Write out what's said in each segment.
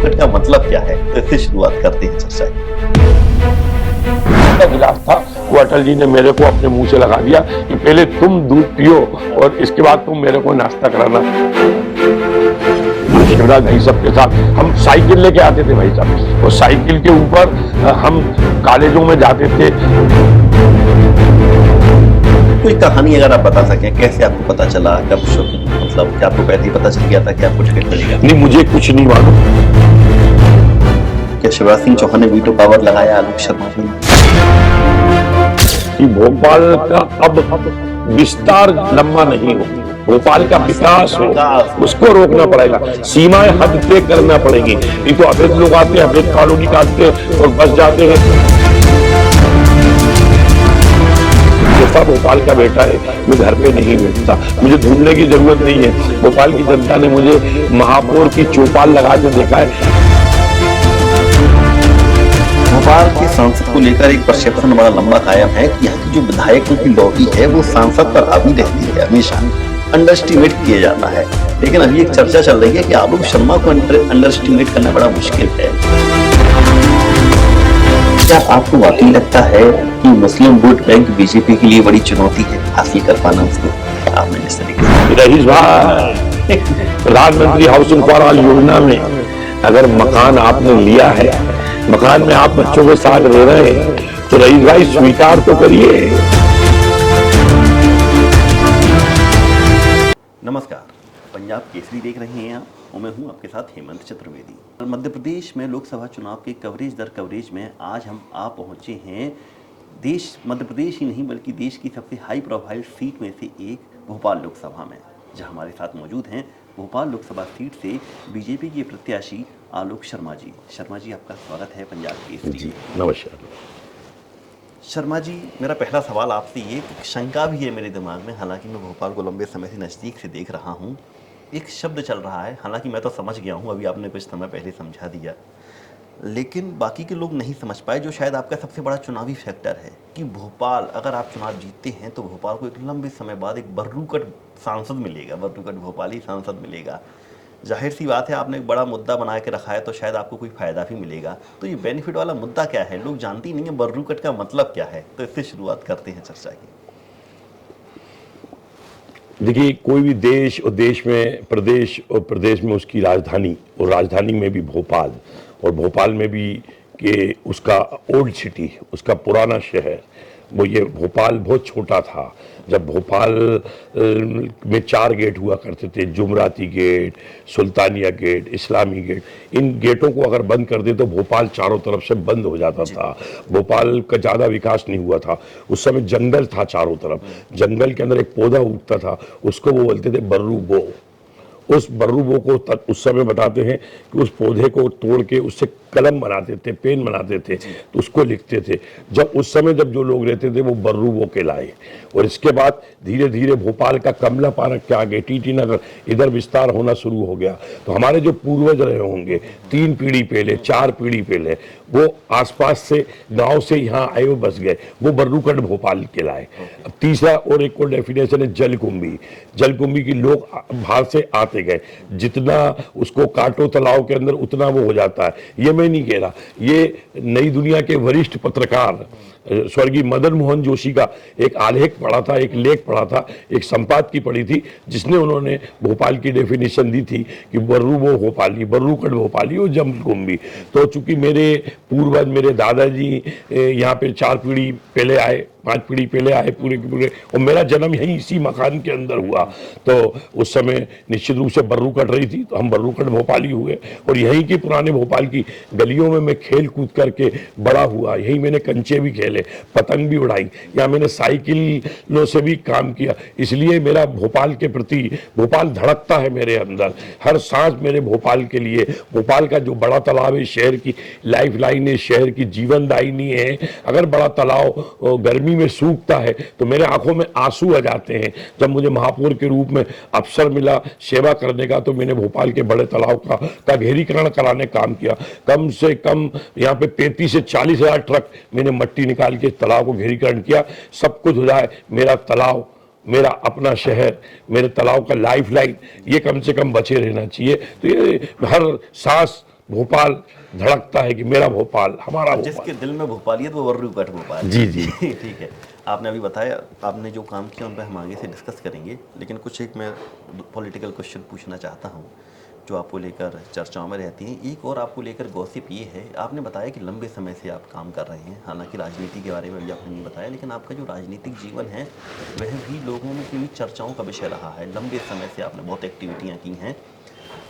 Cut का मतलब क्या है, तो इससे शुरुआत करते हैं चर्चा की। गिलास था वो अटल जी ने मेरे को अपने मुंह से लगा दिया कि पहले तुम दूध पियो और इसके बाद तुम मेरे को नाश्ता कराना। शिवराज भाई साहब के साथ हम साइकिल लेके आते थे भाई साहब, और साइकिल के ऊपर हम कॉलेजों में जाते थे। कोई कहानी अगर आप बता सकें, कैसे आपको पता चला, कब मतलब क्या आपको पहले ही पता चल गया था कि आपको टिकट मिलेगा? नहीं, मुझे कुछ नहीं मालूम। क्या शिवराज सिंह चौहान ने वीटो पावर लगाया आलोक शर्मा जी ने? कि भोपाल का अब विस्तार लंबा नहीं हो, भोपाल का विकास हो, उसको रोकना पड़ेगा, सीमाएं हद तय करना पड़ेगी। नहीं तो अवैध लोग आते हैं, अवैध कॉलोनी काटते और बस जाते हैं। जैसा भोपाल का बेटा है, मैं घर पे नहीं बैठता, मुझे ढूंढने की जरूरत नहीं है। भोपाल की जनता ने मुझे महापौर की चौपाल लगा के देखा है। भोपाल के सांसद को लेकर एक परसेप्शन बड़ा लंबा कायम है कि यहाँ की जो विधायकों की लॉबी है वो सांसद पर हावी रहती है, हमेशा अंडर एस्टिमेट किया जाता है। लेकिन अभी एक चर्चा चल रही है कि आलोक शर्मा को अंडर एस्टिमेट करना बड़ा मुश्किल है। क्या आपको वाकई लगता है कि मुस्लिम वोट बैंक बीजेपी के लिए बड़ी चुनौती है हासिल कर पाना उसको? आपने इस तरीके से रईस भाई, प्रधानमंत्री हाउसिंग फॉर ऑल योजना में अगर मकान आपने लिया है, मकान में आप बच्चों के साथ रह रहे हैं, तो रईस भाई स्वीकार तो करिए। नमस्कार, पंजाब केसरी देख रहे हैं आप और मैं हूं आपके साथ हेमंत चतुर्वेदी। मध्य प्रदेश में लोकसभा चुनाव के कवरेज दर कवरेज में आज हम आप पहुंचे हैं मध्य प्रदेश ही नहीं बल्कि देश की सबसे हाई प्रोफाइल सीट में से एक भोपाल लोकसभा में, जहां हमारे साथ मौजूद हैं भोपाल लोकसभा सीट से बीजेपी के प्रत्याशी आलोक शर्मा जी। शर्मा जी, आपका स्वागत है पंजाब केसरी जी। नमस्कार शर्मा जी, मेरा पहला सवाल आपसे ये शंका भी है मेरे दिमाग में, हालांकि मैं भोपाल को लंबे समय से नज़दीक से देख रहा हूँ। एक शब्द चल रहा है, हालांकि मैं तो समझ गया हूँ, अभी आपने कुछ समय पहले समझा दिया, लेकिन बाकी के लोग नहीं समझ पाए, जो शायद आपका सबसे बड़ा चुनावी फैक्टर है कि भोपाल अगर आप चुनाव जीतते हैं तो भोपाल को एक लंबे समय बाद एक बर्रूकट सांसद मिलेगा, बर्रूकट भोपाली सांसद मिलेगा। जाहिर सी बात है, आपने एक बड़ा मुद्दा बना के रखा है तो शायद आपको कोई फायदा भी मिलेगा। तो ये बेनिफिट वाला मुद्दा क्या है? लोग जानते ही नहीं है बर्रूकट का मतलब क्या है, तो इससे शुरुआत करते हैं चर्चा की। देखिए, कोई भी देश और देश में प्रदेश और प्रदेश में उसकी राजधानी, और राजधानी में भी भोपाल, और भोपाल में भी कि उसका ओल्ड सिटी, उसका पुराना शहर, वो ये भोपाल बहुत छोटा था। जब भोपाल में 4 गेट हुआ करते थे, जुमराती गेट, सुल्तानिया गेट, इस्लामी गेट, इन गेटों को अगर बंद कर दे तो भोपाल चारों तरफ से बंद हो जाता था। भोपाल का ज़्यादा विकास नहीं हुआ था। उस समय जंगल था चारों तरफ, जंगल के अंदर एक पौधा उगता था, उसको वो बोलते थे बर्रू बो। उस बर्रू बो को उस समय बताते हैं कि उस पौधे को तोड़ के उससे कलम बनाते थे, पेन बनाते थे, तो उसको लिखते थे। जब उस समय जब जो लोग रहते थे वो बर्रू बो कहलाए। और इसके बाद धीरे धीरे भोपाल का कमला पार्क के आगे टीटी नगर इधर विस्तार होना शुरू हो गया। तो हमारे जो पूर्वज रहे होंगे 3 पीढ़ी पहले, 4 पीढ़ी पहले, वो आसपास से गांव से यहाँ आए हुए बस गए, वो बर्रूकट भोपाल कहलाए। अब तीसरा और एक और डेफिनेशन है जलकुंभी। जलकुंभी की लोग बाहर से आते गए, जितना उसको काटो तालाब के अंदर उतना वो हो जाता है। ये मैं नहीं कह रहा, ये नई दुनिया के वरिष्ठ पत्रकार स्वर्गीय मदन मोहन जोशी का एक आलेख पढ़ा था, एक लेख पढ़ा था, एक संपादकी पढ़ी थी, जिसने उन्होंने भोपाल की डेफिनेशन दी थी कि बर्रू वो भोपाली, बर्रूकट भोपाली और जलकुंभी। तो चूंकि मेरे पूर्वज, मेरे दादाजी यहाँ पे 4 पीढ़ी पहले आए, 5 पीढ़ी पहले आए पूरे के पूरे, और मेरा जन्म यहीं इसी मकान के अंदर हुआ, तो उस समय निश्चित रूप से बर्रू कट रही थी, तो हम बर्रूकट भोपाली हुए। और यहीं की पुराने भोपाल की गलियों में मैं खेल कूद करके बड़ा हुआ, यहीं मैंने कंचे भी खेले, पतंग भी उड़ाई, या मैंने साइकिलों से भी काम किया। इसलिए मेरा भोपाल के प्रति, भोपाल धड़कता है मेरे अंदर, हर सांस मेरे भोपाल के लिए। भोपाल का जो बड़ा तालाब है, शहर की लाइफ लाइन है, शहर की जीवन दायिनी है। अगर बड़ा तालाब गर्मी में सूखता है तो मेरे आंखों में आंसू आ जाते हैं। जब मुझे महापौर के रूप में अवसर मिला सेवा करने का, तो मैंने भोपाल के बड़े तालाब का घेरीकरण कराने काम किया। कम से कम यहाँ पे 35 से 40 हजार ट्रक मैंने मट्टी निकाल के तालाब को घेरीकरण किया। सब कुछ हो जाए, मेरा तालाब, मेरा अपना शहर, मेरे तालाब का लाइफ लाइन, ये कम से कम बचे रहना चाहिए। तो ये हर सांस भोपाल धड़कता है कि मेरा भोपाल, हमारा भोपाल। जिसके दिल में भोपालियत वो वर्रू कट भोपाल। जी जी ठीक है, आपने अभी बताया आपने जो काम किया उन पर हम आगे से डिस्कस करेंगे, लेकिन कुछ एक मैं पॉलिटिकल क्वेश्चन पूछना चाहता हूँ जो आपको लेकर चर्चाओं में रहती हैं। एक और आपको लेकर गॉसिप ये है, आपने बताया कि लंबे समय से आप काम कर रहे हैं, हालांकि राजनीति के बारे में भी आपने नहीं बताया, लेकिन आपका जो राजनीतिक जीवन है वह भी लोगों में की चर्चाओं का विषय रहा है। लंबे समय से आपने बहुत एक्टिविटियाँ की हैं,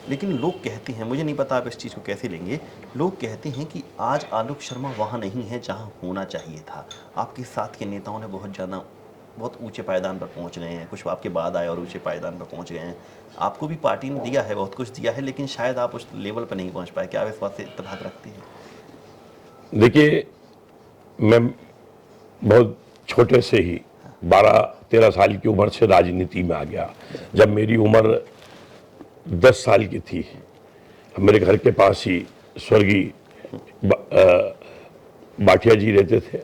लेकिन लोग कहते हैं, मुझे नहीं पता आप इस चीज़ को कैसे लेंगे, लोग कहते हैं कि आज आलोक शर्मा वहाँ नहीं है जहाँ होना चाहिए था। आपके साथ के नेताओं ने बहुत ऊंचे पायदान पर पहुंच गए हैं, कुछ आपके बाद आए और ऊंचे पायदान पर पहुंच गए हैं। आपको भी पार्टी ने दिया है, बहुत कुछ दिया है, लेकिन शायद आप उस लेवल पर नहीं पहुंच पाए। क्या आप इस बात से इत्तेफाक रखते हैं? देखिए, मैं बहुत छोटे से ही 12-13 साल की उम्र से राजनीति में आ गया। जब मेरी उम्र 10 साल की थी, मेरे घर के पास ही स्वर्गीय बाठिया जी रहते थे।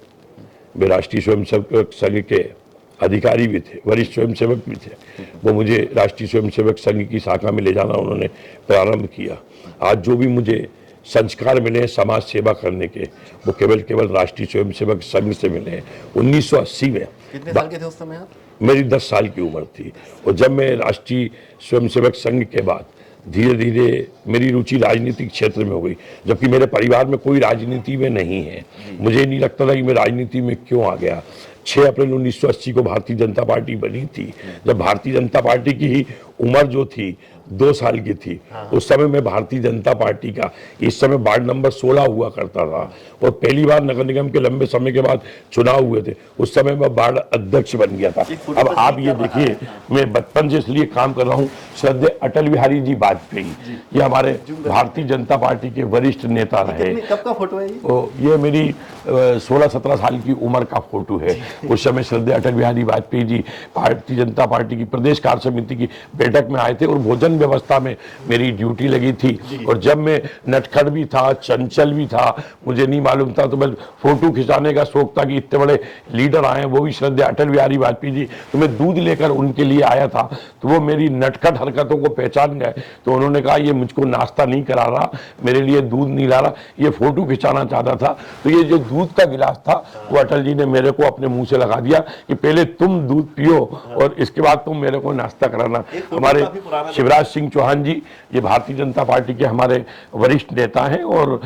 वे राष्ट्रीय स्वयंसेवक संघ के अधिकारी भी थे, वरिष्ठ स्वयंसेवक भी थे। वो मुझे राष्ट्रीय स्वयंसेवक संघ की शाखा में ले जाना उन्होंने प्रारंभ किया। आज जो भी मुझे संस्कार मिले हैं समाज सेवा करने के, वो केवल राष्ट्रीय स्वयंसेवक संघ से मिले हैं। 1980 में, कितने साल के थे उस समय आप? मेरी 10 साल की उम्र थी। और जब मैं राष्ट्रीय स्वयंसेवक संघ के बाद धीरे धीरे मेरी रुचि राजनीतिक क्षेत्र में हो गई, जबकि मेरे परिवार में कोई राजनीति में नहीं है। मुझे नहीं लगता था कि मैं राजनीति में क्यों आ गया। 6 अप्रैल 1980 को भारतीय जनता पार्टी बनी थी। जब भारतीय जनता पार्टी की ही उम्र जो थी 2 साल की थी, उस समय मैं भारतीय जनता पार्टी का, इस समय वार्ड नंबर 16 हुआ करता था, और पहली बार नगर निगम के लंबे समय के बाद चुनाव हुए थे। उस समय मैं वार्ड अध्यक्ष बन गया था। अब आप ये देखिए, मैं बचपन से इसलिए काम कर रहा हूँ, श्रद्धेय अटल बिहारी जी वाजपेयी, ये हमारे भारतीय जनता पार्टी के वरिष्ठ नेता रहे। कब का फोटो है ये मेरी 16-17 साल की उम्र का फोटो है। उस समय श्रद्धेय अटल बिहारी वाजपेयी जी भारतीय जनता पार्टी की प्रदेश कार्य समिति की बैठक में आए थे और भोजन व्यवस्था में मेरी ड्यूटी लगी थी। और जब मैं नटखट भी था, चंचल भी था, मुझे नहीं मालूम था, तो मैं फोटो खिंचाने का शौक था कि इतने बड़े लीडर आए, वो भी श्रद्धेय अटल बिहारी वाजपेयी जी। तो मैं दूध लेकर उनके लिए आया था, तो वो मेरी नटखट हरकतों को पहचान गए। तो उन्होंने कहा ये मुझको नाश्ता नहीं करा रहा, मेरे लिए दूध नहीं ला रहा, ये फोटो खिंचाना चाहता था। तो ये जो दूध का गिलास था वो अटल जी ने मेरे को अपने मुंह से लगा दिया कि पहले तुम दूध पियो और इसके बाद तुम मेरे को नाश्ता कराना। हमारे शिवराज सिंह चौहान जी, ये भारतीय जनता पार्टी के हमारे वरिष्ठ नेता हैं, और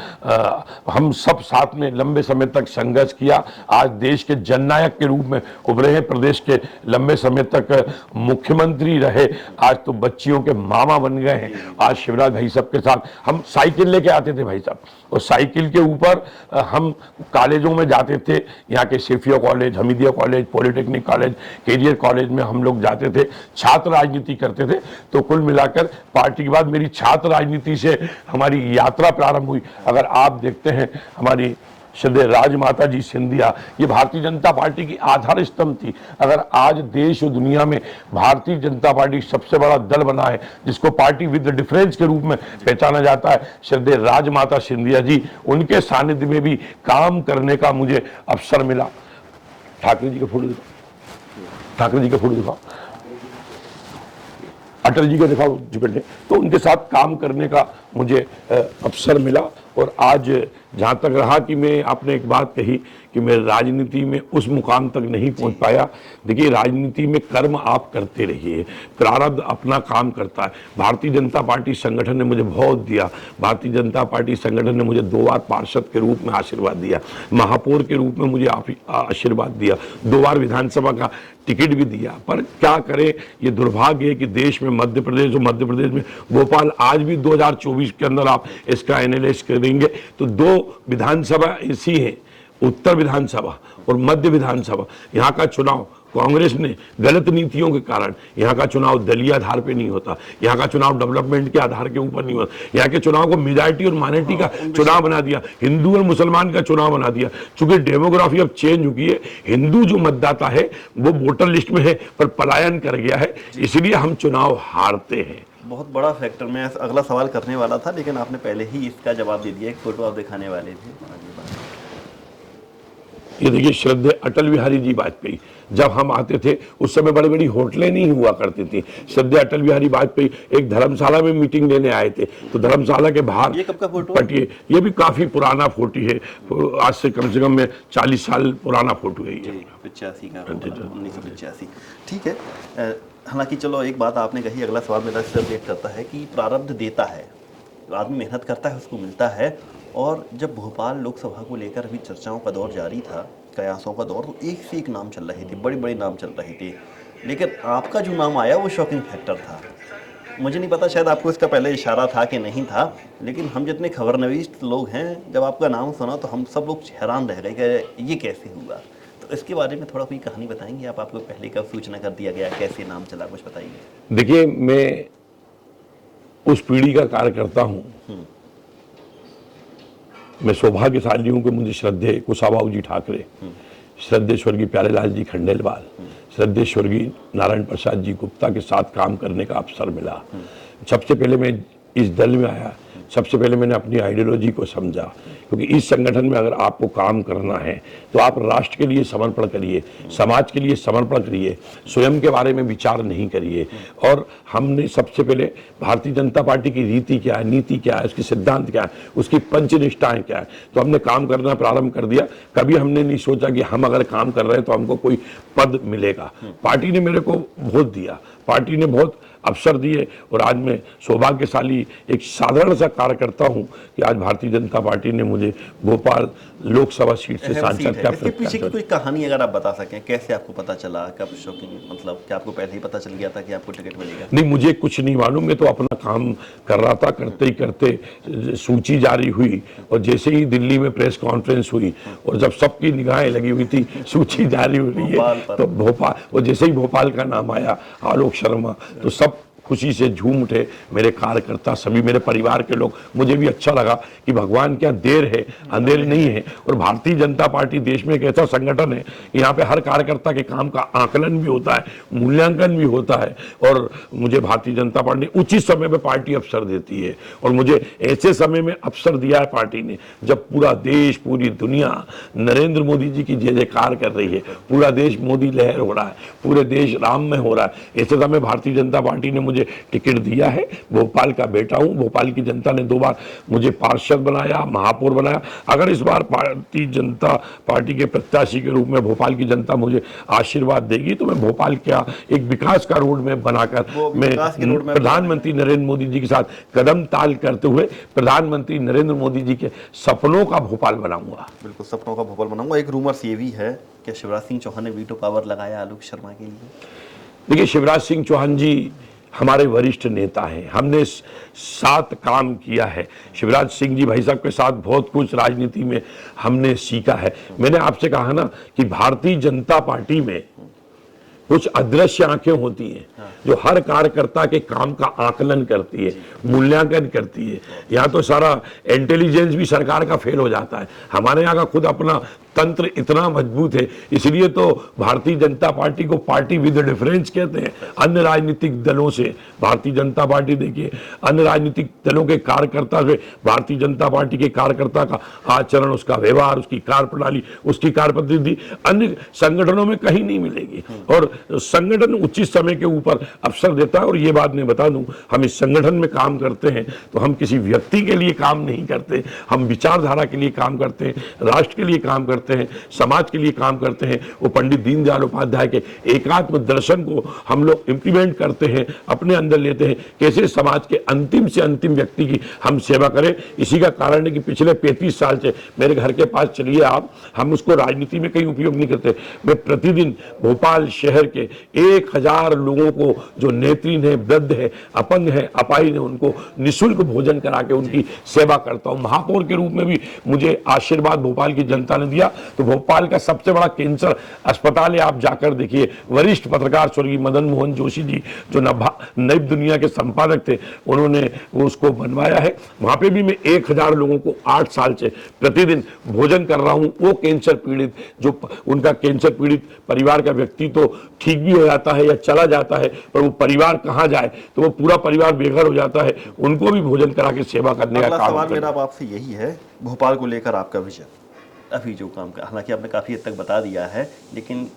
हम सब साथ में लंबे समय तक संघर्ष किया। आज देश के जननायक के रूप में उभरे हैं, प्रदेश के लंबे समय तक मुख्यमंत्री रहे, आज तो बच्चियों के मामा बन गए हैं। आज शिवराज भाई साहब के साथ हम साइकिल लेके आते थे भाई साहब, और साइकिल के ऊपर हम कॉलेजों में जाते थे। यहाँ के Saifia college, Hamidia college, polytechnic college, career college में हम लोग जाते थे, छात्र राजनीति करते थे। तो कुल मिलाकर पार्टी के बाद मेरी छात्र राजनीति से हमारी यात्रा प्रारंभ हुई। अगर आप देखते हैं, हमारी श्रद्धेय राजमाता जी सिंधिया, ये भारतीय जनता पार्टी की आधार स्तंभ थी। अगर आज देश और दुनिया में भारतीय जनता पार्टी सबसे बड़ा दल बना है, जिसको पार्टी विद डिफरेंस के रूप में पहचाना जाता है, श्रद्धेय राजमाता सिंधिया जी, उनके सानिध्य में भी काम करने का मुझे अवसर मिला। ठाकरे जी का फोटो दिखाओ, ठाकरे जी का फोटो दिखाओ, अटल जी का दिखाओ जुगल ने। तो उनके साथ काम करने का मुझे अवसर मिला। और आज जहाँ तक रहा कि मैं, आपने एक बात कही कि मैं राजनीति में उस मुकाम तक नहीं पहुँच पाया। देखिए, राजनीति में कर्म आप करते रहिए, प्रारब्ध अपना काम करता है। भारतीय जनता पार्टी संगठन ने मुझे बहुत दिया। भारतीय जनता पार्टी संगठन ने मुझे 2 बार पार्षद के रूप में आशीर्वाद दिया, महापौर के रूप में मुझे आशीर्वाद दिया, 2 बार विधानसभा का टिकट भी दिया। पर क्या करें, ये दुर्भाग्य है कि देश में मध्य प्रदेश में भोपाल, आज भी 2024 के अंदर आप इसका एनालिसिस करेंगे तो 2 विधानसभा ऐसी हैं, उत्तर विधानसभा और मध्य विधानसभा। यहाँ का चुनाव कांग्रेस ने गलत नीतियों के कारण, यहाँ का चुनाव दलीय आधार पे नहीं होता, यहाँ का चुनाव डेवलपमेंट के आधार के ऊपर नहीं होता। यहाँ के चुनाव को मेजॉरिटी और माइनॉरिटी का चुनाव बना दिया, हिंदू और मुसलमान का चुनाव बना दिया। चूंकि डेमोग्राफी अब चेंज हो गई है, हिंदू जो मतदाता है वो वोटर लिस्ट में है पर पलायन कर गया है, इसलिए हम चुनाव हारते हैं। बहुत बड़ा फैक्टर। मैं अगला सवाल करने वाला था, लेकिन आपने पहले ही इसका जवाब दे दिया। एक फोटो आप दिखाने वाले थे, ये देखिए, श्रद्धेय अटल बिहारी जी वाजपेयी, जब हम आते थे उस समय बड़ी बड़ी होटलें नहीं हुआ करती थी। श्रद्धेय अटल बिहारी वाजपेयी एक धर्मशाला में मीटिंग लेने आए थे, तो धर्मशाला के बाहर ये कब का फोटो है? पटिए, ये भी काफी पुराना फोटो है, आज से कम 40 साल पुराना फोटो है ये। 85 का, 1985। ठीक है। हालांकि चलो एक बात आपने कही, अगला सवाल मेरा इससे रिलेट करता है कि प्रारब्ध देता है, आदमी मेहनत करता है उसको मिलता है। और जब भोपाल लोकसभा को लेकर अभी चर्चाओं का दौर जारी था, कयासों का दौर, तो एक से एक नाम चल रहे थे, बड़े बड़े नाम चल रहे थे, लेकिन आपका जो नाम आया वो शॉकिंग फैक्टर था। मुझे नहीं पता, शायद आपको इसका पहले इशारा था कि नहीं था, लेकिन हम जितने खबरनवीस लोग हैं, जब आपका नाम सुना तो हम सब लोग हैरान रह गए कि ये कैसे हुआ। तो इसके बारे में थोड़ा कोई कहानी बताएंगे आप? आपको पहले कब सूचना कर दिया गया, कैसे नाम चला, कुछ बताइए। देखिए, मैं उस पीढ़ी का कार्यकर्ता हूँ। मैं सौभाग्यशाली हूँ कि मुझे श्रद्धेय कुशाभाऊ जी ठाकरे, श्रद्धेय स्वर्गीय प्यारेलाल जी खंडेलवाल, श्रद्धेय स्वर्गीय नारायण प्रसाद जी गुप्ता के साथ काम करने का अवसर मिला। सबसे पहले मैं इस दल में आया, सबसे पहले मैंने अपनी आइडियोलॉजी को समझा, क्योंकि इस संगठन में अगर आपको काम करना है तो आप राष्ट्र के लिए समर्पण करिए, समाज के लिए समर्पण करिए, स्वयं के बारे में विचार नहीं करिए। और हमने सबसे पहले भारतीय जनता पार्टी की रीति क्या है, नीति क्या है, उसके सिद्धांत क्या है, उसकी पंचनिष्ठाएं क्या है, तो हमने काम करना प्रारंभ कर दिया। कभी हमने नहीं सोचा कि हम अगर काम कर रहे हैं तो हमको कोई पद मिलेगा। पार्टी ने मेरे को वोट दिया, पार्टी ने बहुत अवसर दिए, और आज मैं सौभाग्यशाली एक साधारण सा कार्यकर्ता हूं कि आज भारतीय जनता पार्टी ने मुझे भोपाल लोकसभा सीट से सांसद का इसके पीछे की कोई कहानी अगर आप बता सकें, कैसे आपको पता चला, कब शॉकिंग, मतलब क्या आपको पहले ही पता चल गया था कि आपको टिकट मिलेगा? नहीं, मुझे कुछ नहीं मालूम, मैं तो अपना काम कर रहा था। करते ही करते सूची जारी हुई, और जैसे ही दिल्ली में प्रेस कॉन्फ्रेंस हुई और जब सबकी निगाहें लगी हुई थी सूची जारी हो रही है, तो भोपाल, और जैसे ही भोपाल का नाम आया, आलोक शर्मा, तो सब खुशी से झूम उठे। मेरे कार्यकर्ता, सभी मेरे परिवार के लोग, मुझे भी अच्छा लगा कि भगवान क्या देर है, अंधेर नहीं है। और भारतीय जनता पार्टी देश में एक ऐसा संगठन है, यहाँ पे हर कार्यकर्ता के काम का आकलन भी होता है, मूल्यांकन भी होता है, और मुझे भारतीय जनता पार्टी उचित समय पे पार्टी अवसर देती है। और मुझे ऐसे समय में अवसर दिया है पार्टी ने जब पूरा देश, पूरी दुनिया नरेंद्र मोदी जी की जय जयकार कर रही है, पूरा देश मोदी लहर हो रहा है, पूरे देश राम में हो रहा है। ऐसे समय भारतीय जनता पार्टी ने मुझे टिकट दिया है। भोपाल का बेटा हूं, भोपाल की जनता ने 2 बार मुझे पार्षद बनाया, महापौर बनाया। अगर इस बार भारतीय जनता पार्टी के प्रत्याशी के रूप में भोपाल की जनता मुझे आशीर्वाद देगी तो मैं भोपाल का एक विकास का रोड मैप बनाकर मैं प्रधानमंत्री नरेंद्र मोदी जी के साथ कदम ताल करते हुए प्रधानमंत्री नरेंद्र मोदी जी के सपनों का भोपाल बनाऊंगा। बिल्कुल, सपनों का भोपाल बनाऊंगा। एक रूमर्स ये भी है कि शिवराज सिंह चौहान ने वीटो पावर लगाया आलोक शर्मा के लिए। देखिए, शिवराज सिंह चौहान जी हमारे वरिष्ठ नेता हैं, हमने साथ काम किया है। शिवराज सिंह जी भाई साहब के साथ बहुत कुछ राजनीति में हमने सीखा है। मैंने आपसे कहा ना कि भारतीय जनता पार्टी में कुछ अदृश्य आंखें होती हैं जो हर कार्यकर्ता के काम का आकलन करती है, मूल्यांकन करती है। यहाँ तो सारा इंटेलिजेंस भी सरकार का फेल हो जाता है, हमारे यहाँ का खुद अपना तंत्र इतना मजबूत है। इसलिए तो भारतीय जनता पार्टी को पार्टी विद डिफरेंस कहते हैं अन्य राजनीतिक दलों से। भारतीय जनता पार्टी, देखिए, अन्य राजनीतिक दलों के कार्यकर्ता से भारतीय जनता पार्टी के कार्यकर्ता का आचरण, उसका व्यवहार, उसकी कार्यप्रणाली, उसकी कार्यपद्धति अन्य संगठनों में कहीं नहीं मिलेगी। और संगठन उचित समय के ऊपर अवसर देता है। और ये बात मैं बता दूं, हम इस संगठन में काम करते हैं तो हम किसी व्यक्ति के लिए काम नहीं करते, हम विचारधारा के लिए काम करते हैं, राष्ट्र के लिए काम करते हैं, समाज के लिए काम करते हैं। वो पंडित दीनदयाल उपाध्याय के एकात्म दर्शन को हम लोग इंप्लीमेंट करते हैं, अपने अंदर लेते हैं, कैसे समाज के अंतिम से अंतिम व्यक्ति की हम सेवा करें। इसी का कारण है कि पिछले 35 साल से मेरे घर के पास चलिए आप, हम उसको राजनीति में कहीं उपयोग नहीं करते। मैं प्रतिदिन भोपाल शहर के 1000 लोगों को जो नेत्रहीन है, वृद्ध है, अपंग है, अपाहिज है, उनको निःशुल्क भोजन करा के उनकी सेवा करता हूं। महापौर के रूप में भी मुझे आशीर्वाद भोपाल की जनता ने दिया। तो भोपाल का सबसे बड़ा कैंसर अस्पताल है, आप जाकर देखिए। वरिष्ठ पत्रकार स्वर्गीय मदन मोहन जोशी जी जो नई दुनिया के संपादक थे, उन्होंने उसको बनवाया है। वहां पे भी मैं 1000 लोगों को 8 साल से प्रतिदिन भोजन कर रहा हूं। वो कैंसर पीड़ित, जो उनका कैंसर पीड़ित परिवार का व्यक्ति तो ठीक भी हो जाता है या चला जाता है, पर वो परिवार कहां जाए, तो वो पूरा परिवार बेघर हो जाता है, उनको भी भोजन करा के सेवा करने का काम। मेरा आपसे यही है, भोपाल को लेकर आपका विजन, अभी जो काम का, हालांकि आपने काफी हद तक बता दिया है, लेकिन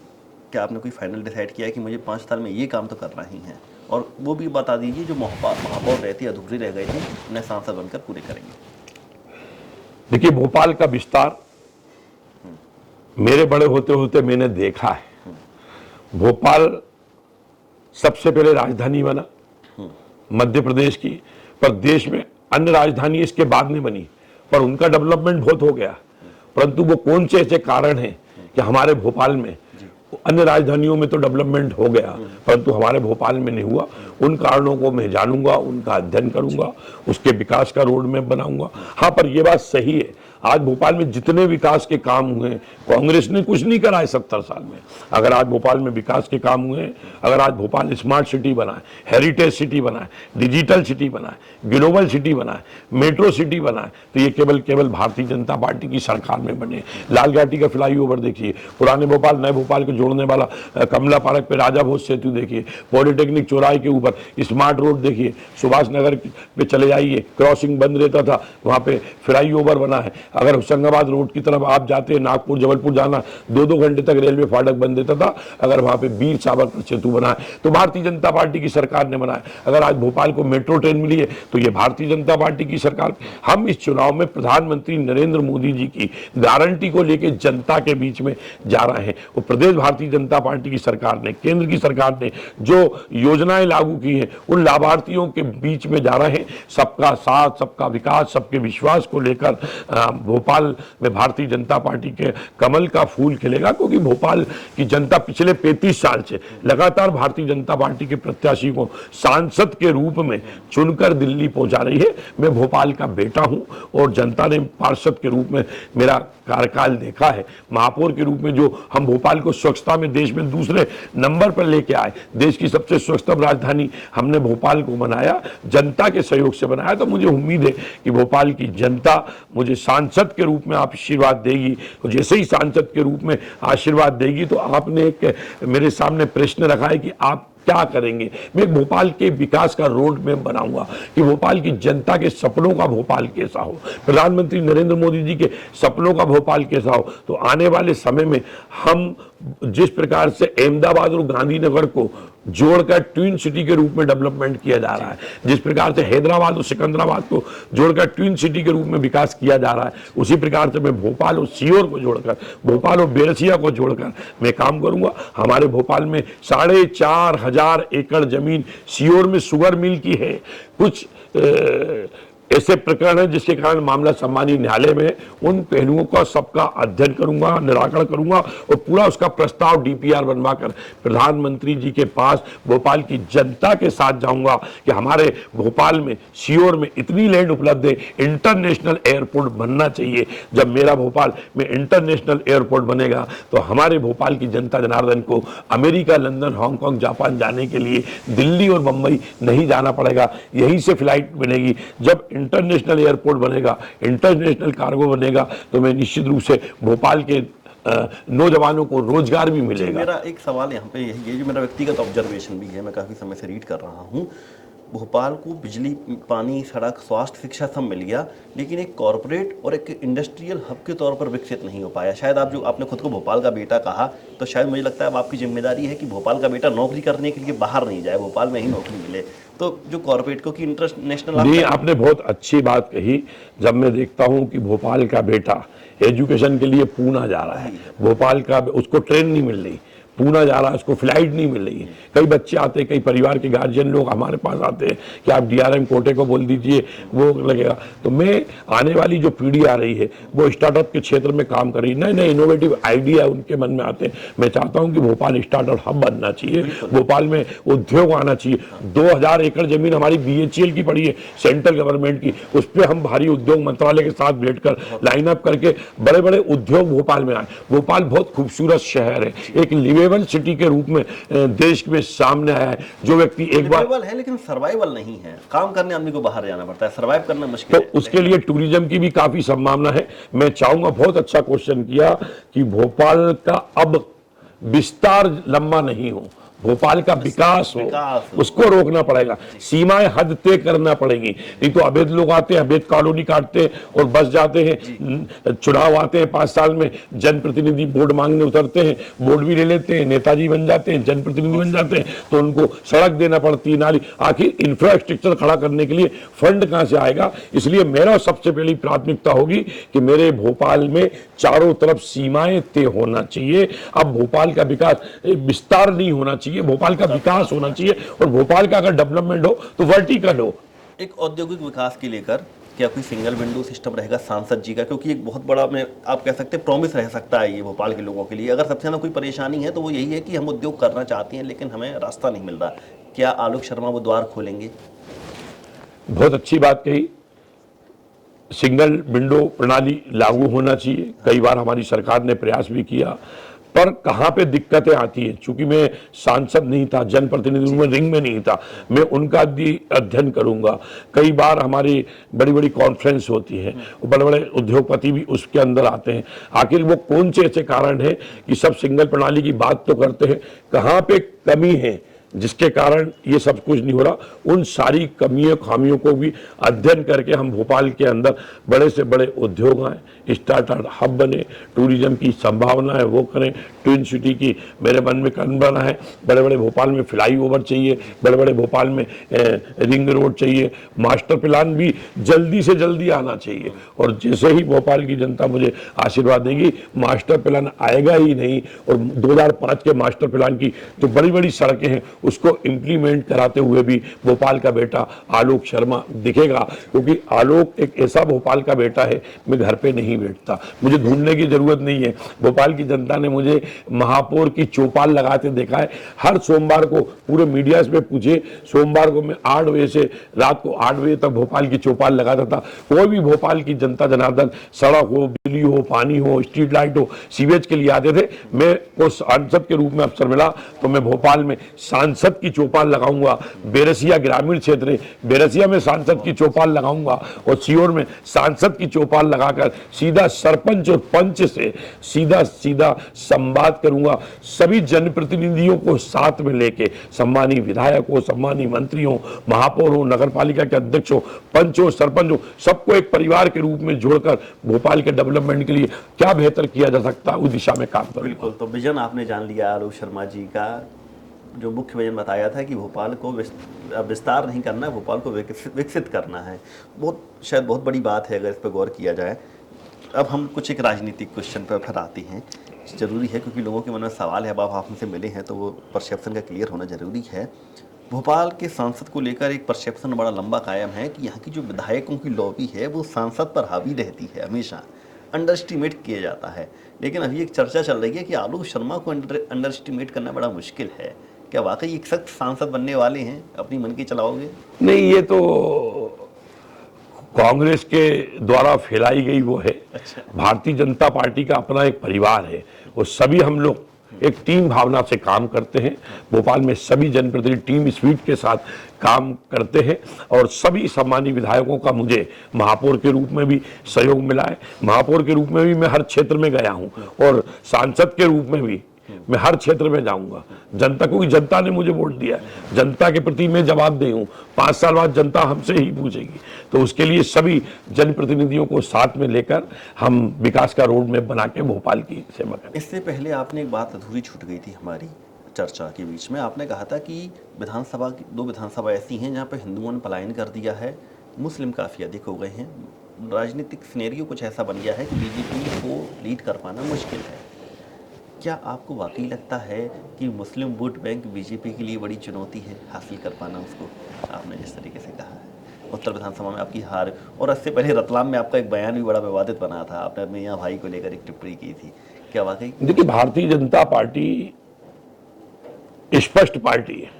क्या आपने कोई फाइनल डिसाइड किया है कि मुझे 5 साल में ये काम तो करना ही है? और वो भी बता दीजिए जो महापौर रहती अधूरे रह गए थे, उन्हें सांसद बनकर पूरे करेंगे। देखिए, भोपाल का विस्तार मेरे बड़े होते होते मैंने देखा है। भोपाल सबसे पहले राजधानी बना मध्य प्रदेश की, पर देश में अन्य राजधानी इसके बाद में बनी, पर उनका डेवलपमेंट बहुत हो गया। परंतु वो कौन से ऐसे कारण हैं कि हमारे भोपाल में, अन्य राजधानियों में तो डेवलपमेंट हो गया परंतु हमारे भोपाल में नहीं हुआ, उन कारणों को मैं जानूंगा, उनका अध्ययन करूंगा, उसके विकास का रोड मैप बनाऊंगा। हाँ, पर यह बात सही है, आज भोपाल में जितने विकास के काम हुए, कांग्रेस ने कुछ नहीं करा है 70 साल में। अगर आज भोपाल में विकास के काम हुए, अगर आज भोपाल स्मार्ट सिटी बना है, हेरिटेज सिटी बना है, डिजिटल सिटी बना है, ग्लोबल सिटी बना है, मेट्रो सिटी बना है, तो ये केवल भारतीय जनता पार्टी की सरकार में बने। लाल घाटी का फ्लाईओवर देखिए, पुराने भोपाल नए भोपाल को जोड़ने वाला कमला पार्क पे राजा भोज सेतु देखिए, पॉलिटेक्निक चौराहे के ऊपर स्मार्ट रोड देखिए, सुभाष नगर पे चले जाइए, क्रॉसिंग बंद रहता था, वहां पे फ्लाईओवर बना है। अगर होशंगाबाद रोड की तरफ आप जाते हैं, नागपुर जबलपुर जाना, 2-2 घंटे तक रेलवे फाटक बंद रहता था। अगर वहां पे वीर सावरकर सेतु बना है तो भारतीय जनता पार्टी की सरकार ने बनाया। अगर आज भोपाल को मेट्रो ट्रेन मिली है तो ये भारतीय जनता पार्टी की सरकार। हम इस चुनाव में प्रधानमंत्री नरेंद्र मोदी जी की गारंटी को लेकर जनता के बीच में जा रहे हैं। और प्रदेश भारतीय जनता पार्टी की सरकार ने, केंद्र की सरकार ने जो योजनाएं लागू की हैं, उन लाभार्थियों के बीच में जा रहे हैं। सबका साथ, सबका विकास, सबके विश्वास को लेकर भोपाल में भारतीय जनता पार्टी के कमल का फूल खिलेगा, क्योंकि भोपाल की जनता पिछले 35 साल से लगातार भारतीय जनता पार्टी के प्रत्याशी को सांसद के रूप में चुनकर दिल्ली पहुंचा रही है। मैं भोपाल का बेटा हूं और जनता ने पार्षद के रूप में मेरा कार्यकाल देखा है। महापौर के रूप में जो हम भोपाल को स्वच्छता में देश में दूसरे नंबर पर लेके आए, देश की सबसे स्वच्छतम राजधानी हमने भोपाल को बनाया, जनता के सहयोग से बनाया। तो मुझे उम्मीद है कि भोपाल की जनता मुझे सांसद के रूप में आशीर्वाद देगी। और जैसे ही सांसद के रूप में आशीर्वाद देगी तो आपने एक मेरे सामने प्रश्न रखा है कि आप क्या करेंगे। मैं भोपाल के विकास का रोड मैप बनाऊंगा कि भोपाल की जनता के सपनों का भोपाल कैसा हो, प्रधानमंत्री नरेंद्र मोदी जी के सपनों का भोपाल कैसा हो। तो आने वाले समय में हम जिस प्रकार से अहमदाबाद और गांधीनगर को जोड़कर ट्विन सिटी के रूप में डेवलपमेंट किया जा रहा है, जिस प्रकार से हैदराबाद और सिकंदराबाद को जोड़कर ट्विन सिटी के रूप में विकास किया जा रहा है, उसी प्रकार से मैं भोपाल और सीहोर को जोड़कर, भोपाल और बेरसिया को जोड़कर मैं काम करूंगा। हमारे भोपाल में 4,500 एकड़ जमीन सीहोर में शुगर मिल की है। कुछ ऐसे प्रकरण है जिसके कारण मामला सम्मानीय न्यायालय में है। उन पहलुओं का सबका अध्ययन करूंगा, निराकरण करूंगा और पूरा उसका प्रस्ताव डीपीआर बनवाकर प्रधानमंत्री जी के पास भोपाल की जनता के साथ जाऊंगा कि हमारे भोपाल में, सीहोर में इतनी लैंड उपलब्ध है, इंटरनेशनल एयरपोर्ट बनना चाहिए। जब मेरा भोपाल में इंटरनेशनल एयरपोर्ट बनेगा तो हमारे भोपाल की जनता जनार्दन को अमेरिका, लंदन, हांगकांग, जापान जाने के लिए दिल्ली और मुंबई नहीं जाना पड़ेगा, यहीं से फ्लाइट मिलेगी। जब इंटरनेशनल एयरपोर्ट बनेगा, इंटरनेशनल कार्गो बनेगा, तो मैं निश्चित रूप से भोपाल के नौजवानों को रोजगार भी मिलेगा। मेरा एक सवाल यहाँ पे ये जो मेरा व्यक्तिगत ऑब्जर्वेशन भी है, मैं काफ़ी समय से रीड कर रहा हूँ, भोपाल को बिजली, पानी, सड़क, स्वास्थ्य, शिक्षा सब मिल गया, लेकिन एक कॉरपोरेट और एक इंडस्ट्रियल हब के तौर पर विकसित नहीं हो पाया। शायद आप, जो आपने खुद को भोपाल का बेटा कहा, तो शायद मुझे लगता है अब आपकी जिम्मेदारी है कि भोपाल का बेटा नौकरी करने के लिए बाहर नहीं जाए, भोपाल में ही नौकरी मिले। तो जो कॉरपोरेट, क्योंकि इंटरनेशनल, नहीं, आपने बहुत अच्छी बात कही। जब मैं देखता हूं कि भोपाल का बेटा एजुकेशन के लिए पूना जा रहा है, भोपाल का उसको ट्रेन नहीं मिल रही, पूना जा रहा है, उसको फ्लाइट नहीं मिल रही है। कई बच्चे आते हैं, कई परिवार के गार्जियन लोग हमारे पास आते हैं कि आप डीआरएम कोटे को बोल दीजिए, वो लगेगा। तो मैं, आने वाली जो पीढ़ी आ रही है वो स्टार्टअप के क्षेत्र में काम कर रही है, नए नए इनोवेटिव आइडिया उनके मन में आते हैं। मैं चाहता हूं कि भोपाल स्टार्टअप हब बनना चाहिए, भोपाल में उद्योग आना चाहिए। 2,000 एकड़ जमीन हमारी BHEL की पड़ी है, सेंट्रल गवर्नमेंट की, उस पर हम भारी उद्योग मंत्रालय के साथ बैठकर लाइन अप करके बड़े बड़े उद्योग भोपाल में आए। भोपाल बहुत खूबसूरत शहर है, एक लिवेबल सिटी के रूप में देश में सामने आया है। जो व्यक्ति एक बार है लेकिन सर्वाइवल नहीं है, काम करने आदमी को बाहर जाना पड़ता है, सर्वाइव करना मुश्किल है। तो उसके लिए टूरिज्म की भी काफी संभावना है। मैं चाहूंगा, बहुत अच्छा क्वेश्चन किया, कि भोपाल का अब विस्तार लंबा नहीं हो, भोपाल का विकास हो, विकास हो। उसको रोकना पड़ेगा। सीमाएं हद तय करना पड़ेगी, नहीं तो अवैध लोग आते हैं, अवैध कॉलोनी काटते हैं और बस जाते हैं। चुनाव आते हैं 5 साल में, जनप्रतिनिधि वोट मांगने उतरते हैं, वोट भी ले लेते हैं, नेताजी बन जाते हैं, जनप्रतिनिधि बन जाते हैं, तो उनको सड़क देना पड़ती है, नाली। आखिर इंफ्रास्ट्रक्चर खड़ा करने के लिए फंड कहां से आएगा? इसलिए मेरा सबसे पहली प्राथमिकता होगी कि मेरे भोपाल में चारों तरफ सीमाएं तय होना चाहिए। अब भोपाल का विकास विस्तार नहीं होना चाहिए, भोपाल का विकास होना चाहिए, और भोपाल का अगर डेवलपमेंट हो तो वर्टिकल हो। एक औद्योगिक विकास की लेकर क्या कोई सिंगल विंडो सिस्टम रहेगा सांसद जी का? क्योंकि एक बहुत बड़ा, में आप कह सकते हैं, प्रॉमिस रह सकता है ये भोपाल के लोगों के लिए। अगर सबसे ज़्यादा कोई परेशानी है तो वो यही है कि हम उद्योग करना चाहते हैं लेकिन हमें रास्ता नहीं मिल रहा। क्या आलोक शर्मा वो द्वार खोलेंगे? बहुत अच्छी बात कही। सिंगल विंडो प्रणाली लागू होना चाहिए। कई बार हमारी सरकार ने प्रयास भी किया, पर कहां पे दिक्कतें आती हैं, चूंकि मैं सांसद नहीं था, जनप्रतिनिधि में रिंग में नहीं था, मैं उनका भी अध्ययन करूंगा। कई बार हमारी बड़ी बड़ी कॉन्फ्रेंस होती है, बड़े बड़े उद्योगपति भी उसके अंदर आते हैं। आखिर वो कौन से ऐसे कारण है कि सब सिंगल प्रणाली की बात तो करते हैं, कहां पे कमी है जिसके कारण ये सब कुछ नहीं हो रहा? उन सारी कमियों खामियों को भी अध्ययन करके हम भोपाल के अंदर बड़े से बड़े उद्योग आए, स्टार्टअप हब बने, टूरिज्म की संभावना है वो करें, ट्विन सिटी की मेरे मन में कल्पना है। बड़े बड़े भोपाल में फ्लाई ओवर चाहिए, बड़े बड़े भोपाल में रिंग रोड चाहिए, मास्टर प्लान भी जल्दी से जल्दी आना चाहिए। और जैसे ही भोपाल की जनता मुझे आशीर्वाद देगी, मास्टर प्लान आएगा ही नहीं, और 2005 के मास्टर प्लान की जो बड़ी बड़ी सड़कें हैं उसको इम्प्लीमेंट कराते हुए भी भोपाल का बेटा आलोक शर्मा दिखेगा। क्योंकि आलोक एक ऐसा भोपाल का बेटा है, मैं घर पे नहीं बैठता, मुझे ढूंढने की जरूरत नहीं है। भोपाल की जनता ने मुझे महापौर की चौपाल लगाते देखा है। हर सोमवार को पूरे मीडिया में पूछे, सोमवार को मैं 8 बजे से रात को 8 बजे तक भोपाल की चौपाल लगाता था। कोई भी भोपाल की जनता जनार्दन, सड़क हो, बिजली हो, पानी हो, स्ट्रीट लाइट हो, सीवेज के लिए आते थे। मैं को सांसद के रूप में अवसर मिला तो मैं भोपाल में सांसद की चौपाल लगाऊंगा। बेरसिया ग्रामीण क्षेत्र है, बेरसिया में सांसद की चौपाल लगाऊंगा, और सीहोर में सांसद की चौपाल लगाकर सीधा सरपंच और पंच से सीधा सीधा संवाद करूंगा। सभी जनप्रतिनिधियों को साथ में लेके, सम्मानी विधायक हो, सम्मानी मंत्री हो, महापौर हो, नगर पालिका के अध्यक्ष हो, पंच हो, सरपंच हो, सबको एक परिवार के रूप में जोड़कर भोपाल के डेवलपमेंट के लिए क्या बेहतर किया जा सकता है उस दिशा में काम करूंगा। बिल्कुल, तो विजन आपने जान लिया आलोक शर्मा जी का। जो मुख्य विजन बताया था कि भोपाल को विस्तार नहीं करना है, भोपाल को विकसित करना है। शायद बहुत बड़ी बात है अगर इस पर गौर किया जाए। अब हम कुछ एक राजनीतिक क्वेश्चन पर फिर आते हैं। ज़रूरी है क्योंकि लोगों के मन में सवाल है, अब आप हमसे मिले हैं तो वो परसेप्शन का क्लियर होना ज़रूरी है। भोपाल के सांसद को लेकर एक परसेप्शन बड़ा लंबा कायम है कि यहाँ की जो विधायकों की लॉबी है वो सांसद पर हावी रहती है, हमेशा अंडर एस्टिमेट किया जाता है। लेकिन अभी एक चर्चा चल रही है कि आलोक शर्मा को अंडर एस्टिमेट करना बड़ा मुश्किल है। क्या वाकई एक सख्त सांसद बनने वाले हैं? अपनी मन की चलाओगे? नहीं, ये तो कांग्रेस के द्वारा फैलाई गई वो है। अच्छा। भारतीय जनता पार्टी का अपना एक परिवार है, वो सभी हम लोग एक टीम भावना से काम करते हैं। भोपाल में सभी जनप्रतिनिधि टीम स्पिरिट के साथ काम करते हैं, और सभी सम्मानित विधायकों का मुझे महापौर के रूप में भी सहयोग मिला है। महापौर के रूप में भी मैं हर क्षेत्र में गया हूं, और सांसद के रूप में भी मैं हर क्षेत्र में जाऊंगा। जनता को, जनता ने मुझे वोट दिया है, जनता के प्रति मैं जवाबदेह हूं। 5 साल बाद जनता हमसे ही पूछेगी, तो उसके लिए सभी जनप्रतिनिधियों को साथ में लेकर हम विकास का रोड मैप बना के भोपाल की सेवा करें। इससे पहले आपने एक बात अधूरी छूट गई थी हमारी चर्चा के बीच में। आपने कहा था कि विधानसभा की 2 विधानसभा ऐसी हैं जहाँ पर हिंदुओं ने पलायन कर दिया है, मुस्लिम काफ़ी अधिक हो गए हैं, राजनीतिक सिनेरियो कुछ ऐसा बन गया है कि बीजेपी को लीड कर पाना मुश्किल है। क्या आपको वाकई लगता है कि मुस्लिम वोट बैंक बीजेपी के लिए बड़ी चुनौती है हासिल कर पाना उसको? आपने जिस तरीके से कहा है उत्तर विधानसभा में आपकी हार, और इससे पहले रतलाम में आपका एक बयान भी बड़ा विवादित बना था, आपने अपने यहाँ भाई को लेकर एक टिप्पणी की थी। क्या वाकई? देखिए, भारतीय जनता पार्टी स्पष्ट पार्टी है,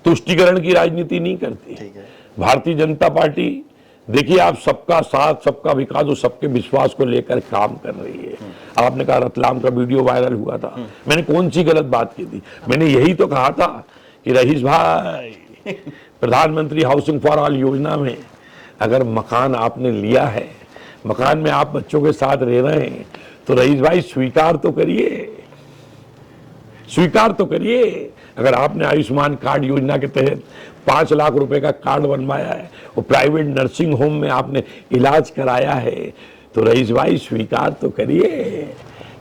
तुष्टीकरण की राजनीति नहीं करती। ठीक है। भारतीय जनता पार्टी, देखिए, आप सबका साथ, सबका विकास और सबके विश्वास को लेकर काम कर रही है। आपने कहा रतलाम का वीडियो वायरल हुआ था, मैंने कौन सी गलत बात की थी? मैंने यही तो कहा था कि रईस भाई, प्रधानमंत्री हाउसिंग फॉर ऑल योजना में अगर मकान आपने लिया है, मकान में आप बच्चों के साथ रह रहे हैं, तो रईस भाई स्वीकार तो करिए, स्वीकार तो करिए। अगर आपने आयुष्मान कार्ड योजना के तहत 5 लाख रुपए का कार्ड बनवाया है और प्राइवेट नर्सिंग होम में आपने इलाज कराया है, तो रईस भाई स्वीकार तो करिए,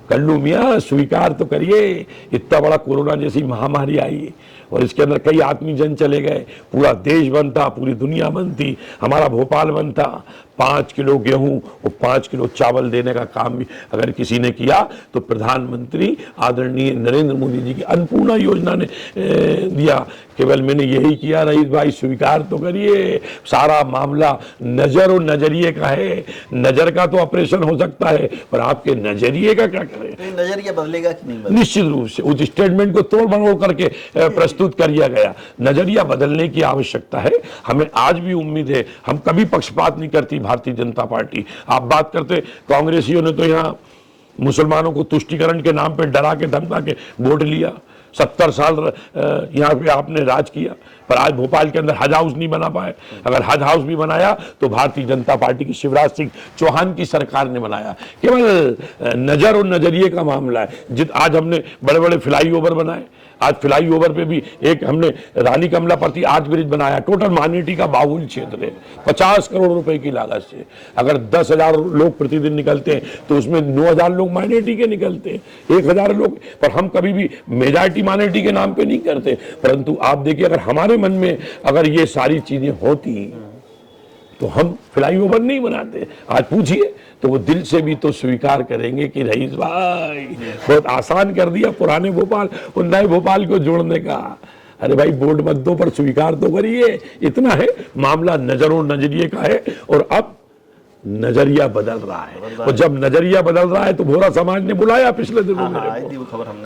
कल्लू मियाँ स्वीकार तो करिए। इतना बड़ा कोरोना जैसी महामारी आई और इसके अंदर कई आदमी जन चले गए, पूरा देश बनता, पूरी दुनिया बनती, हमारा भोपाल बनता। 5 किलो गेहूं और 5 किलो चावल देने का काम भी अगर किसी ने किया तो प्रधानमंत्री आदरणीय नरेंद्र मोदी जी की अन्नपूर्णा योजना ने दिया। केवल मैंने यही किया, रईस भाई स्वीकार तो करिए। सारा मामला नजर और नजरिए का है। नजर का तो ऑपरेशन हो सकता है, पर आपके नजरिए का क्या करें? नजरिया बदलेगा कि नहीं बदलेगा? निश्चित रूप से उस स्टेटमेंट को तोड़ मरोड़ करके प्रस्तुत कर दिया गया। नजरिया बदलने की आवश्यकता है। हमें आज भी उम्मीद है, हम कभी पक्षपात नहीं करती भारतीय जनता पार्टी। आप बात करते कांग्रेसियों ने तो यहाँ मुसलमानों को तुष्टीकरण के नाम पे डरा के धमका के वोट लिया। 70 साल यहाँ पे आपने राज किया, पर आज भोपाल के अंदर हज हाउस नहीं बना पाए। अगर हज हाउस भी बनाया तो भारतीय जनता पार्टी की शिवराज सिंह चौहान की सरकार ने बनाया। केवल नजर और नजरिए का मामला है। आज हमने बड़े बड़े फ्लाईओवर बनाए, आज फ्लाईओवर पे भी एक हमने रानी कमलापति आर्च ब्रिज बनाया। टोटल माइनॉरिटी का बाहुल क्षेत्र है, 50 करोड़ रुपए की लागत से। अगर 10,000 लोग प्रतिदिन निकलते हैं तो उसमें 9,000 लोग माइनॉरिटी के निकलते हैं, 1,000 लोग। पर हम कभी भी मेजॉरिटी माइनॉरिटी के नाम पे नहीं करते। परंतु आप देखिए, अगर हमारे मन में अगर ये सारी चीजें होती तो हम फ्लाईओवर नहीं बनाते। आज पूछिए तो वो दिल से भी तो स्वीकार करेंगे कि रईस भाई बहुत आसान कर दिया पुराने भोपाल और नए भोपाल को जोड़ने का। अरे भाई वोट मत दो, पर स्वीकार तो करिए। इतना है, मामला नजर और नजरिए का है और अब नजरिया बदल रहा है। और जब नजरिया बदल रहा है तो भोरा समाज ने बुलाया पिछले दिनों में,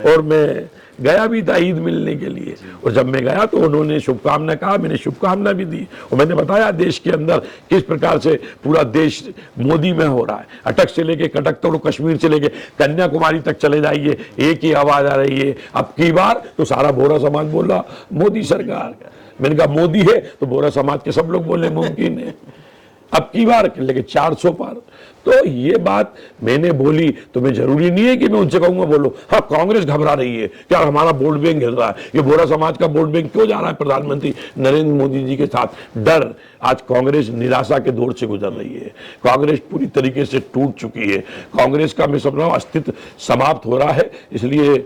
और मैं गया भी था ईद मिलने के लिए। और जब मैं गया तो उन्होंने शुभकामना कहा, मैंने शुभकामना भी दी और मैंने बताया देश के अंदर किस प्रकार से पूरा देश मोदी में हो रहा है। अटक से लेके कटक तक, कश्मीर से लेके कन्याकुमारी तक चले जाइए, एक ही आवाज आ रही है। अब की बार तो सारा भोरा समाज बोला मोदी सरकार। मैंने कहा मोदी है तो भोरा समाज के सब लोग बोले मुमकिन है। अब की बार लेके 400 पार। तो ये बात मैंने बोली तो मैं जरूरी नहीं है कि मैं उनसे कहूंगा बोलो। हाँ, कांग्रेस घबरा रही है क्या हमारा वोट बैंक हिल रहा है, ये बोरा समाज का वोट बैंक क्यों जा रहा है प्रधानमंत्री नरेंद्र मोदी जी के साथ। डर, आज कांग्रेस निराशा के दौर से गुजर रही है। कांग्रेस पूरी तरीके से टूट चुकी है। कांग्रेस का मैं समझ रहा हूं अस्तित्व समाप्त हो रहा है, इसलिए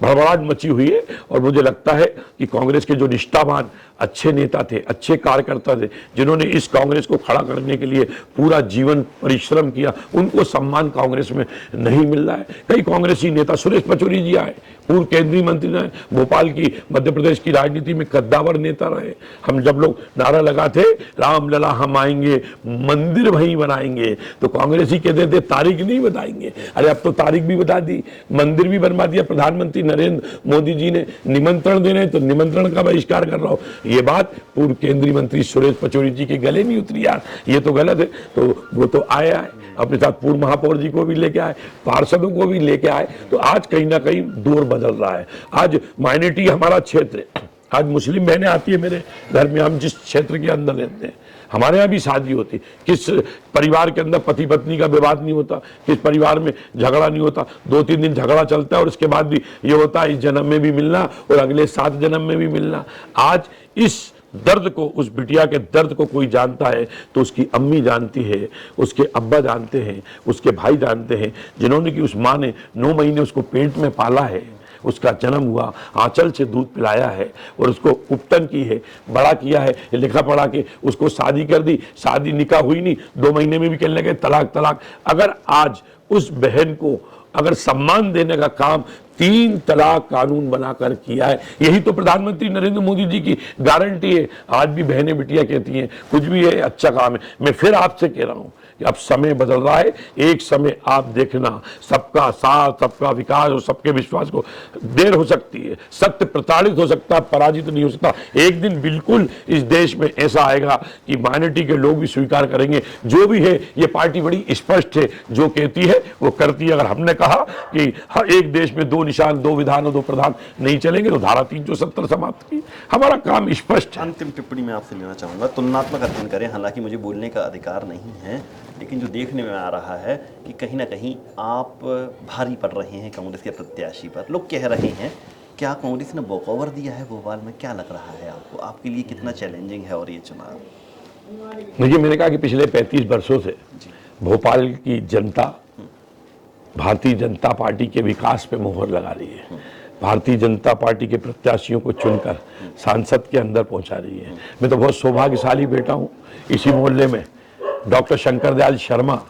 भड़बड़ाहट मची हुई है। और मुझे लगता है कि कांग्रेस के जो निष्ठावान अच्छे नेता थे, अच्छे कार्यकर्ता थे, जिन्होंने इस कांग्रेस को खड़ा करने के लिए पूरा जीवन परिश्रम किया, उनको सम्मान कांग्रेस में नहीं मिल रहा है। कई कांग्रेसी नेता, सुरेश पचौरी जी आए, पूर्व केंद्रीय मंत्री रहे, भोपाल की मध्य प्रदेश की राजनीति में कद्दावर नेता रहे। हम जब लोग नारा लगाते राम लला हम आएंगे, मंदिर वहीं बनाएंगे, तो कांग्रेसी कहते थे तारीख नहीं बताएंगे। अरे अब तो तारीख भी बता दी, मंदिर भी बनवा दिया। प्रधानमंत्री नरेंद्र मोदी जी ने निमंत्रण दे रहे हैं तो निमंत्रण का बहिष्कार कर रहा हूं। ये बात पूर्व केंद्रीय मंत्री सुरेश पचौरी जी के गले नहीं उतरी यार, ये तो गलत है। तो वो तो आए अपने साथ पूर्व महापौर जी को भी लेके आए, पार्षदों को भी लेके आए। तो आज कहीं ना कहीं दौर बदल रहा है। आज माइनॉरिटी हमारा क्षेत्र है, आज मुस्लिम बहनें आती है मेरे घर में, हम जिस क्षेत्र के अंदर रहते हैं हमारे यहाँ भी शादी होती। किस परिवार के अंदर पति पत्नी का विवाद नहीं होता, किस परिवार में झगड़ा नहीं होता। 2-3 दिन झगड़ा चलता है और उसके बाद भी ये होता है इस जन्म में भी मिलना और अगले 7 जन्म में भी मिलना। आज इस दर्द को, उस बिटिया के दर्द को कोई जानता है तो उसकी अम्मी जानती है, उसके अब्बा जानते हैं, उसके भाई जानते हैं, जिन्होंने कि उस माँ ने 9 महीने उसको पेट में पाला है, उसका जन्म हुआ, आंचल से दूध पिलाया है और उसको उपटन की है, बड़ा किया है, लिखा पढ़ा के उसको शादी कर दी। शादी निकाह हुई नहीं, 2 महीने में भी कहने लगे तलाक तलाक। अगर आज उस बहन को अगर सम्मान देने का काम 3 तलाक कानून बनाकर किया है, यही तो प्रधानमंत्री नरेंद्र मोदी जी की गारंटी है। आज भी बहनें बिटिया कहती हैं कुछ भी है अच्छा काम है। मैं फिर आपसे कह रहा हूं कि अब समय बदल रहा है। एक समय आप देखना, सबका साथ, सबका विकास और सबके विश्वास को देर हो सकती है, सत्य प्रताड़ित हो सकता है, पराजित नहीं हो सकता। एक दिन बिल्कुल इस देश में ऐसा आएगा कि माइनॉरिटी के लोग भी स्वीकार करेंगे जो भी है। ये पार्टी बड़ी स्पष्ट है, जो कहती है वो करती है। अगर हमने कहा कि हर एक देश में 2 निशान, 2 विधान और 2 प्रधान नहीं चलेंगे तो धारा 370 समाप्त की। हमारा काम स्पष्ट है। अंतिम टिप्पणी मैं आपसे लेना चाहूँगा, तुलनात्मक अध्ययन करें। हालांकि मुझे बोलने का अधिकार नहीं है, लेकिन जो देखने में आ रहा है कि कहीं ना कहीं आप भारी पड़ रहे हैं कांग्रेस के प्रत्याशी पर। लोग कह रहे हैं क्या कांग्रेस ने वॉकओवर दिया है भोपाल में? क्या लग रहा है आपको, आपके लिए कितना चैलेंजिंग है और ये चुनाव? देखिए, मैंने कहा कि पिछले 35 वर्षों से जी। भोपाल की जनता भारतीय जनता पार्टी के विकास पे मोहर लगा रही है, भारतीय जनता पार्टी के प्रत्याशियों को चुनकर सांसद के अंदर पहुंचा रही है। मैं तो बहुत सौभाग्यशाली बेटा हूं, इसी मोहल्ले में डॉक्टर शंकर दयाल शर्मा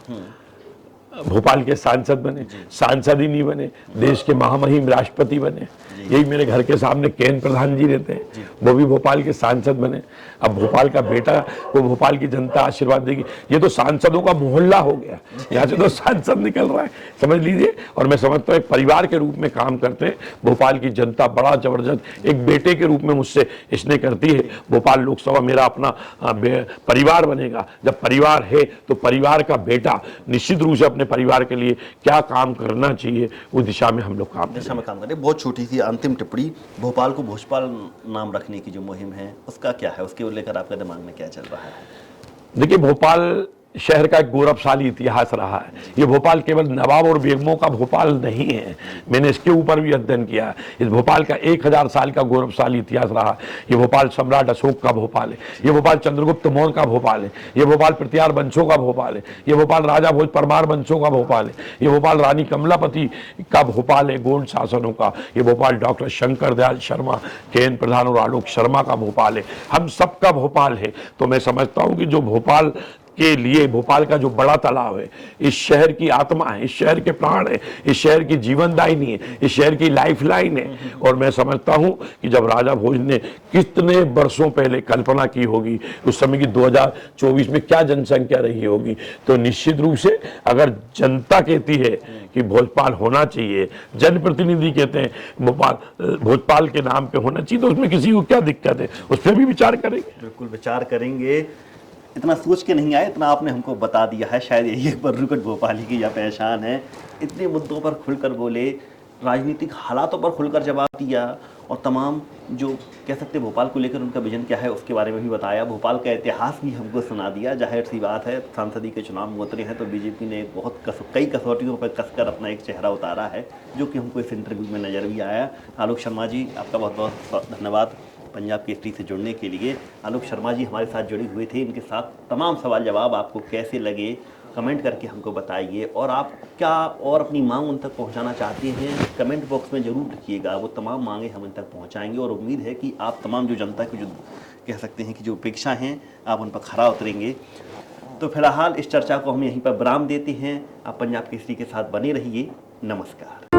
भोपाल के सांसद बने, सांसद ही नहीं बने, देश के महामहिम राष्ट्रपति बने। यही मेरे घर के सामने केन प्रधान जी रहते हैं, वो भी भोपाल के सांसद बने। अब भोपाल का बेटा को भोपाल की जनता आशीर्वाद देगी। ये तो सांसदों का मोहल्ला हो गया, यहाँ से तो सांसद निकल रहा है, समझ लीजिए। और मैं समझता हूँ एक परिवार के रूप में काम करते हैं भोपाल की जनता, बड़ा जबरदस्त एक बेटे के रूप में मुझसे स्नेह करती है। भोपाल लोकसभा मेरा अपना परिवार बनेगा। जब परिवार है तो परिवार का बेटा निश्चित रूप से अपने परिवार के लिए क्या काम करना चाहिए उस दिशा में हम लोग काम करें। बहुत छोटी सी अंतिम टिप्पणी, भोपाल को भोजपाल नाम रखने की जो मुहिम है उसका क्या है, उसके लेकर आपके दिमाग में क्या चल रहा है? देखिए, भोपाल शहर का एक गौरवशाली इतिहास रहा है। ये भोपाल केवल नवाब और बेगमों का भोपाल नहीं है, मैंने इसके ऊपर भी अध्ययन किया है। इस भोपाल का 1000 साल का गौरवशाली इतिहास रहा। ये भोपाल सम्राट अशोक का भोपाल है, ये भोपाल चंद्रगुप्त मौर्य का भोपाल है, ये भोपाल पृथ्वीराज वंशों का भोपाल है, ये भोपाल राजा भोज परमार वंशों का भोपाल है, ये भोपाल रानी कमलापति का भोपाल है, गोंड शासनों का। ये भोपाल डॉक्टर शंकर दयाल शर्मा, केएन प्रधान और आलोक शर्मा का भोपाल है, हम सबका भोपाल है। तो मैं समझता हूँ कि जो भोपाल के लिए, भोपाल का जो बड़ा तालाब है, इस शहर की आत्मा है, इस शहर के प्राण है, इस शहर की जीवनदायिनी है, इस शहर की लाइफलाइन है। और मैं समझता हूं कि जब राजा भोज ने कितने वर्षों पहले कल्पना की होगी, उस समय की 2024 में क्या जनसंख्या रही होगी, तो निश्चित रूप से अगर जनता कहती है कि भोपाल होना चाहिए, जनप्रतिनिधि कहते हैं भोपाल भोपाल के नाम पे होना चाहिए, तो उसमें किसी को क्या दिक्कत है, उस पर भी विचार करेंगे। बिल्कुल विचार करेंगे। इतना सोच के नहीं आए, इतना आपने हमको बता दिया है। शायद यही एक बर्रुकट भोपाली की यह पहचान है। इतने मुद्दों पर खुलकर बोले, राजनीतिक हालातों पर खुलकर जवाब दिया, और तमाम जो कह सकते भोपाल को लेकर उनका विजन क्या है उसके बारे में भी बताया। भोपाल का इतिहास भी हमको सुना दिया। जाहिर सी बात है, सांसदी के चुनाव में उतरे हैं तो बीजेपी ने कई कसौटियों पर कसकर अपना एक चेहरा उतारा है, जो कि हमको इस इंटरव्यू में नज़र भी आया। आलोक शर्मा जी, आपका बहुत बहुत धन्यवाद पंजाब केसरी से जुड़ने के लिए। आलोक शर्मा जी हमारे साथ जुड़े हुए थे, इनके साथ तमाम सवाल जवाब आपको कैसे लगे कमेंट करके हमको बताइए, और आप क्या और अपनी मांग उन तक पहुंचाना चाहते हैं कमेंट बॉक्स में ज़रूर लिखिएगा। वो तमाम मांगे हम उन तक पहुंचाएंगे, और उम्मीद है कि आप तमाम जो जनता की जो कह सकते हैं कि जो अपेक्षा हैं आप उन पर खरा उतरेंगे। तो फिलहाल इस चर्चा को हम यहीं पर विराम देते हैं। आप पंजाब केसरी के साथ बने रहिए। नमस्कार।